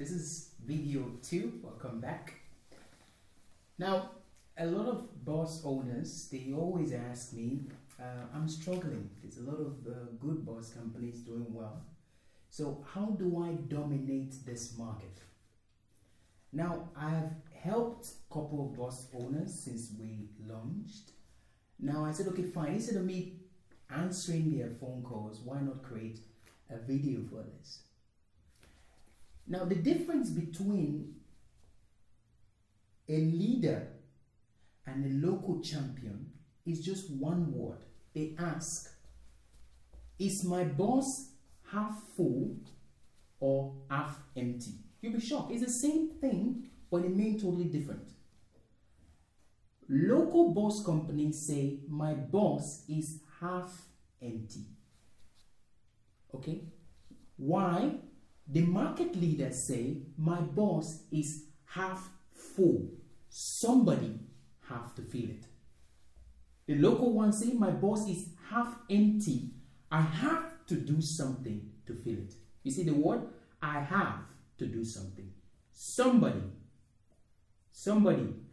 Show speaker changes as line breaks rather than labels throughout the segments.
This is video 2. Welcome back. Now, a lot of boss owners, they always ask me, I'm struggling. There's a lot of good boss companies doing well. So how do I dominate this market? Now, I've helped a couple of boss owners since we launched. Now, I said, okay, fine. Instead of me answering their phone calls, why not create a video for this? Now, the difference between a leader and a local champion is just one word. They ask, is my boss half full or half empty? You'll be shocked. It's the same thing, but it means totally different. Local boss companies say, my boss is half empty. Okay? Why? The market leaders say, my boss is half full. Somebody have to fill it. The local ones say, my boss is half empty. I have to do something to fill it. You see the word? I have to do something. Somebody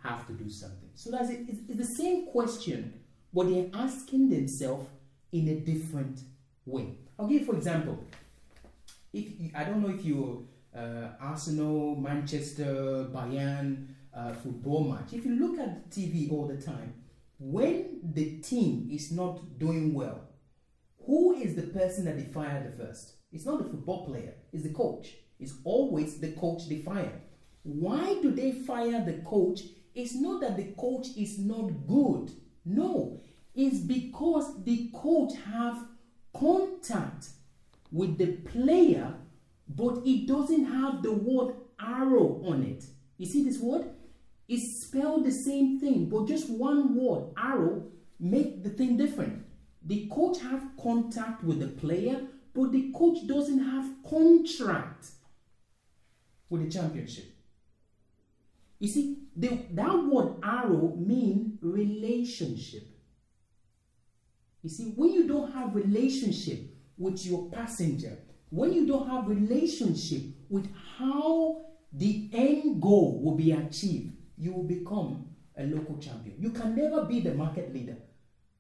have to do something. So that's it. It's the same question, but they're asking themselves in a different way. I'll give you for example. I don't know if you're Arsenal, Manchester, Bayern football match. If you look at TV all the time, when the team is not doing well, who is the person that they fire the first? It's not the football player, it's the coach. It's always the coach they fire. Why do they fire the coach? It's not that the coach is not good. No, it's because the coach have contact with the player, but it doesn't have the word arrow on it. You see this word? It's spelled the same thing, but just one word, arrow, make the thing different. The coach have contact with the player, but the coach doesn't have contract with the championship. You see, that word arrow means relationship. You see, when you don't have relationship with your passenger, when you don't have relationship with how the end goal will be achieved, you will become a local champion. You can never be the market leader.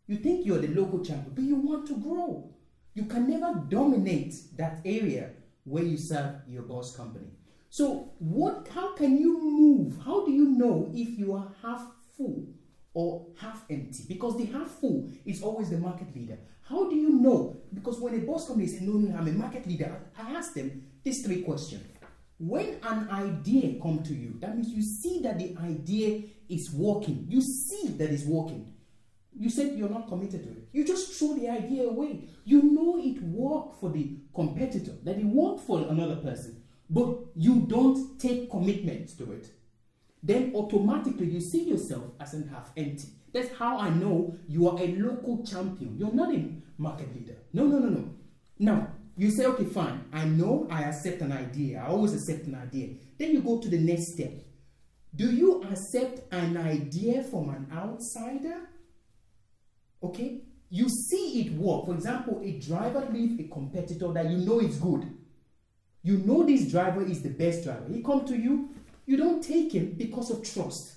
You think you're the local champion, but you want to grow. You can never dominate that area where you serve your boss company. So how can you move? How do you know if you are half full or half empty? Because the half full is always the market leader. How do you know? Because when a boss company says, no, I'm a market leader, I ask them these 3 questions. When an idea comes to you, that means you see that the idea is working. You see that it's working. You said you're not committed to it. You just throw the idea away. You know it worked for the competitor, that it worked for another person, but you don't take commitment to it. Then automatically you see yourself as an half empty. That's how I know you are a local champion. You're not a market leader. No. Now, you say, okay, fine. I know I accept an idea. I always accept an idea. Then you go to the next step. Do you accept an idea from an outsider? Okay? You see it work. For example, a driver leaves a competitor that you know is good. You know this driver is the best driver. He comes to you. You don't take him because of trust.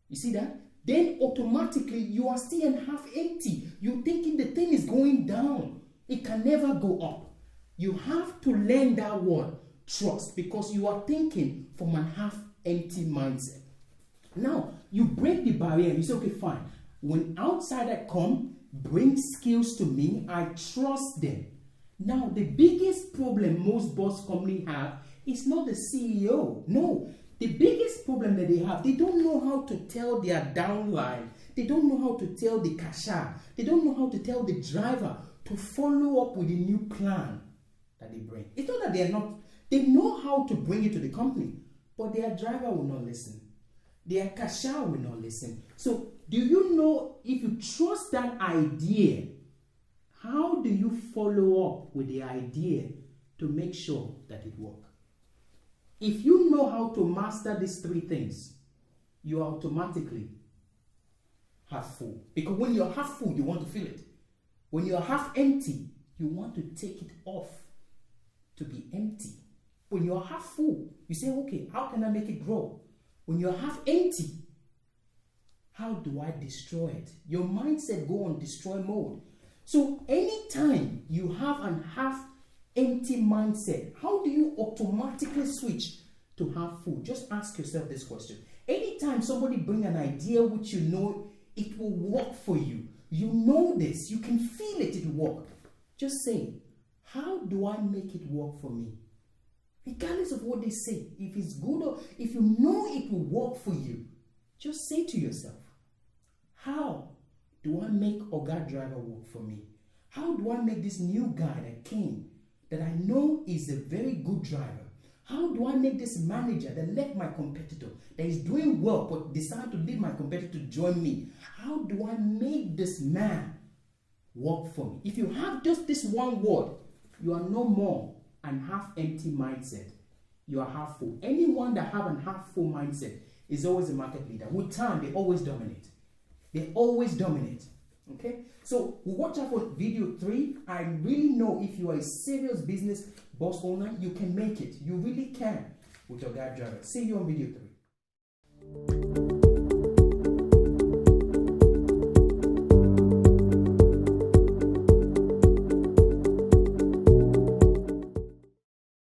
You see that? Then automatically you are still half empty. You're thinking the thing is going down. It can never go up. You have to learn that word, trust, because you are thinking from a half empty mindset. Now, you break the barrier. You say, okay, fine. When outsider come, bring skills to me, I trust them. Now, the biggest problem most boss companies have is not the CEO. No. The biggest problem that they have, they don't know how to tell their downline. They don't know how to tell the cashier. They don't know how to tell the driver to follow up with a new plan that they bring. It's not that they know how to bring it to the company, but their driver will not listen. Their cashier will not listen. So, do you know if you trust that idea, how do you follow up with the idea to make sure that it works? If you know how to master these 3 things, you automatically half full. Because when you're half full, you want to fill it. When you're half empty, you want to take it off to be empty. When you're half full, you say, okay, how can I make it grow? When you're half empty, how do I destroy it? Your mindset go on destroy mode. So anytime you have an half empty mindset, how do you automatically switch to half full? Just ask yourself this question. Anytime somebody bring an idea which you know it will work for you, you know this, you can feel it will work. Just say, how do I make it work for me? Regardless of what they say, if it's good or if you know it will work for you, just say to yourself, how do I make Oga driver work for me? How do I make this new guy that came, that I know is a very good driver? How do I make this manager that left my competitor, that is doing well but decided to leave my competitor to join me? How do I make this man work for me? If you have just this one word, you are no more an half-empty mindset. You are half full. Anyone that have an half-full mindset is always a market leader. With time, they always dominate. They always dominate. Okay? So, we'll watch out for video 3. I really know if you are a serious business boss owner, you can make it. You really can with your guide driver. See you on video 3.